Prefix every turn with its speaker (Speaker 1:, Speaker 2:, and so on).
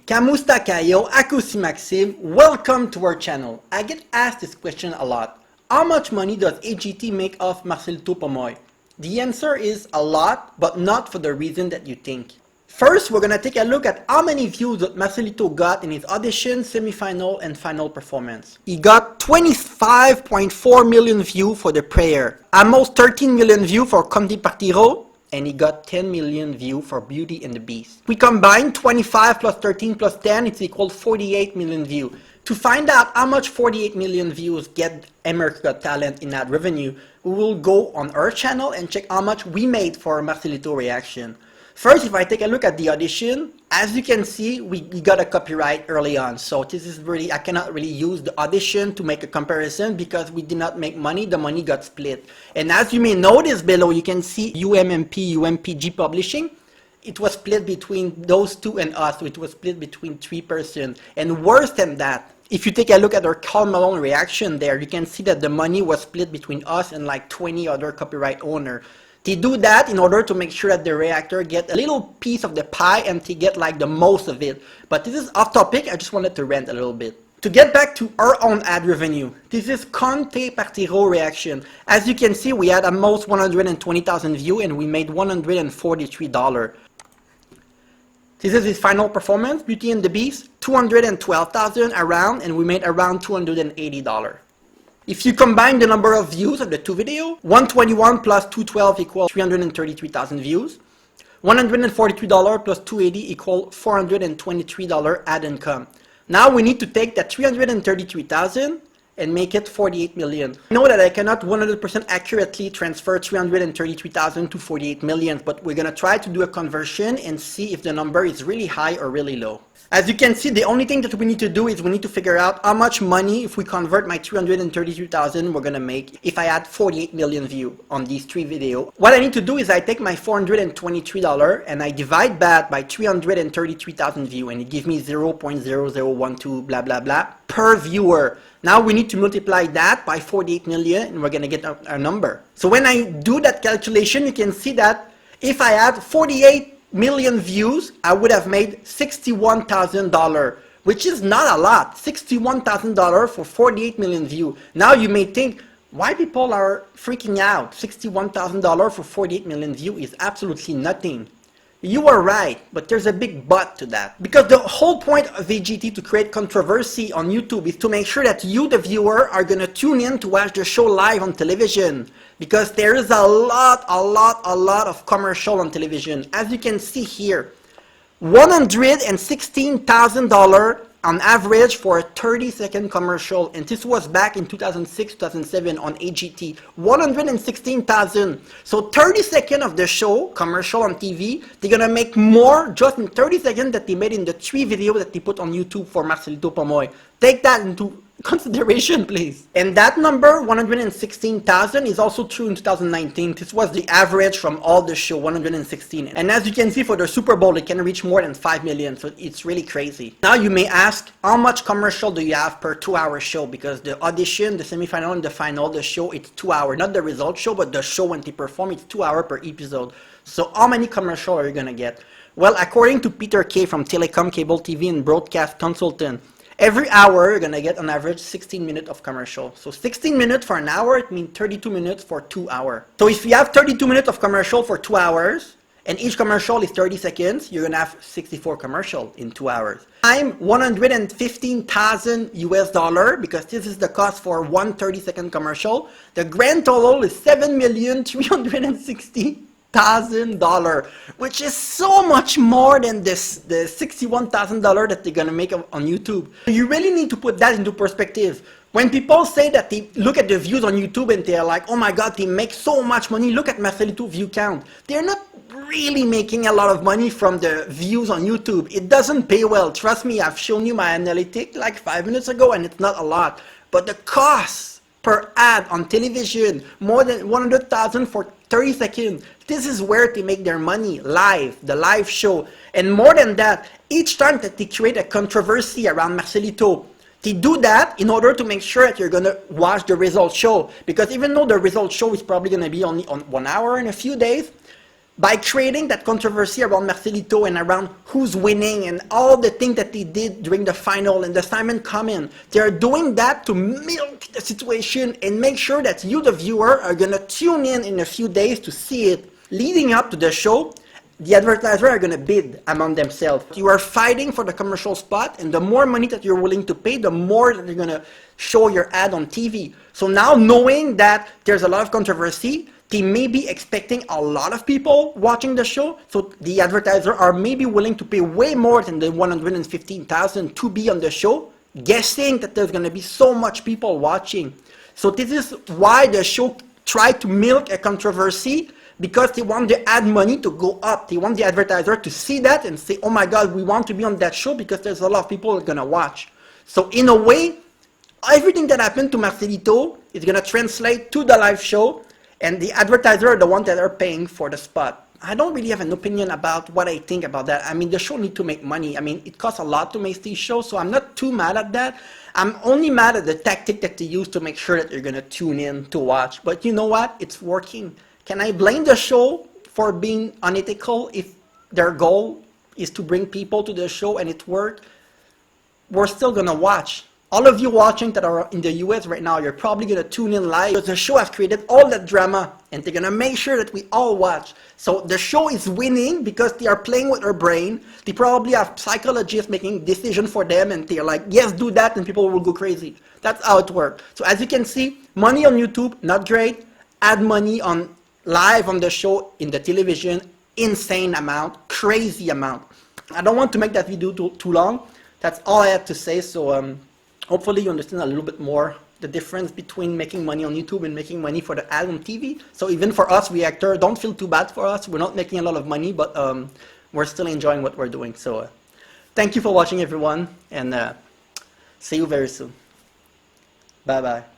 Speaker 1: Kamusta kayo? Ako si Maxim. Welcome to our channel. I get asked this question a lot. How much money does AGT make off Marcelito Pomoy? The answer is a lot, but not for the reason that you think. First, we're gonna take a look at how many views that Marcelito got in his audition, semi-final, and final performance. He got 25.4 million views for the prayer, almost 13 million views for Comme des Partiro, and he got 10 million views for Beauty and the Beast. We combine 25 plus 13 plus 10, it's equal 48 million views. To find out how much 48 million views get America's Got Talent in ad revenue, we will go on our channel and check how much we made for Marcelito reaction. First, if I take a look at the audition, as you can see, we got a copyright early on. So this is really, I cannot really use the audition to make a comparison because we did not make money, the money got split. And as you may notice below, you can see UMMP, UMPG Publishing. It was split between those two and us, so it was split between 3 persons. And worse than that, if you take a look at our Karl Malone reaction there, you can see that the money was split between us and like 20 other copyright owners. They do that in order to make sure that the reactor get a little piece of the pie and to get like the most of it. But this is off topic, I just wanted to rant a little bit. To get back to our own ad revenue, this is Comme des Partiro reaction. As you can see, we had almost 120,000 views and we made $143. This is his final performance, Beauty and the Beast, 212,000 around, and we made around $280. If you combine the number of views of the two videos, 121 plus 212 equals 333,000 views. $143 plus 280 equal $423 ad income. Now we need to take that 333,000 and make it 48 million. I know that I cannot 100% accurately transfer 333,000 to 48 million, but we're gonna try to do a conversion and see if the number is really high or really low. As you can see, the only thing that we need to do is we need to figure out how much money, if we convert my 333,000, we're gonna make if I add 48 million views on these 3 videos. What I need to do is I take my $423 and I divide that by 333,000 views, and it gives me 0.0012 blah blah blah per viewer. Now we need to multiply that by 48 million and we're gonna get a number. So when I do that calculation, you can see that if I add 48 million views, I would have made $61,000, which is not a lot. $61,000 for 48 million views. Now you may think, why people are freaking out? $61,000 for 48 million views is absolutely nothing. You are right, but there's a big but to that. Because the whole point of AGT to create controversy on YouTube is to make sure that you, the viewer, are gonna tune in to watch the show live on television. Because there is a lot of commercial on television. As you can see here, $116,000 on average for a 30-second commercial, and this was back in 2006-2007 on AGT. 116,000. So 30 seconds of the show, commercial on TV, they're gonna make more just in 30 seconds that they made in the 3 videos that they put on YouTube for Marcelito Pomoy. Take that into consideration, please. And that number, 116,000, is also true in 2019. This was the average from all the show, 116. And as you can see, for the Super Bowl, it can reach more than 5 million. So it's really crazy. Now you may ask, how much commercial do you have per 2-hour show? Because the audition, the semi-final, and the final, the show, it's 2 hours. Not the result show, but the show when they perform, it's 2 hours per episode. So how many commercial are you gonna get? Well, according to Peter Kay from Telecom Cable TV and Broadcast Consultant, every hour, you're gonna get on average 16 minutes of commercial. So 16 minutes for an hour, it means 32 minutes for 2 hours. So if you have 32 minutes of commercial for 2 hours, and each commercial is 30 seconds, you're gonna have 64 commercials in 2 hours. I'm $115,000 US, because this is the cost for one 30-second commercial. The grand total is $7,360,000, which is so much more than the $61,000 that they're gonna make on YouTube. You really need to put that into perspective. When people say that they look at the views on YouTube and they're like, oh my god, they make so much money, look at Marcelito view count. They're not really making a lot of money from the views on YouTube. It doesn't pay well. Trust me, I've shown you my analytics like 5 minutes ago and it's not a lot. But the cost per ad on television, more than 100,000 for 30 seconds. This is where they make their money, live, the live show. And more than that, each time that they create a controversy around Marcelito, they do that in order to make sure that you're going to watch the result show. Because even though the result show is probably going to be only on 1 hour in a few days, by creating that controversy around Marcelito and around who's winning and all the things that they did during the final and the Simon comment, they're doing that to milk the situation and make sure that you, the viewer, are going to tune in a few days to see it. Leading up to the show, the advertisers are going to bid among themselves. You are fighting for the commercial spot, and the more money that you're willing to pay, the more that they're going to show your ad on TV. So now, knowing that there's a lot of controversy, they may be expecting a lot of people watching the show, so the advertisers are maybe willing to pay way more than the $115,000 to be on the show, guessing that there's going to be so much people watching. So this is why the show tried to milk a controversy, because they want the ad money to go up. They want the advertiser to see that and say, oh my God, we want to be on that show because there's a lot of people that are going to watch. So in a way, everything that happened to Marcelito is going to translate to the live show, and the advertiser are the ones that are paying for the spot. I don't really have an opinion about what I think about that. I mean, the show needs to make money. I mean, it costs a lot to make these shows, so I'm not too mad at that. I'm only mad at the tactic that they use to make sure that you're going to tune in to watch. But you know what? It's working. Can I blame the show for being unethical if their goal is to bring people to the show and it worked? We're still going to watch. All of you watching that are in the US right now, you're probably going to tune in live because the show has created all that drama and they're going to make sure that we all watch. So the show is winning because they are playing with our brain. They probably have psychologists making decisions for them and they're like, yes, do that, and people will go crazy. That's how it works. So as you can see, money on YouTube, not great. Ad money on live on the show in the television, insane amount, crazy amount. I don't want to make that video too long. That's all I have to say. So hopefully you understand a little bit more the difference between making money on YouTube and making money for the ad on TV. So even for us reactors, don't feel too bad for us. We're not making a lot of money, but we're still enjoying what we're doing. So thank you for watching, everyone, and see you very soon. Bye bye.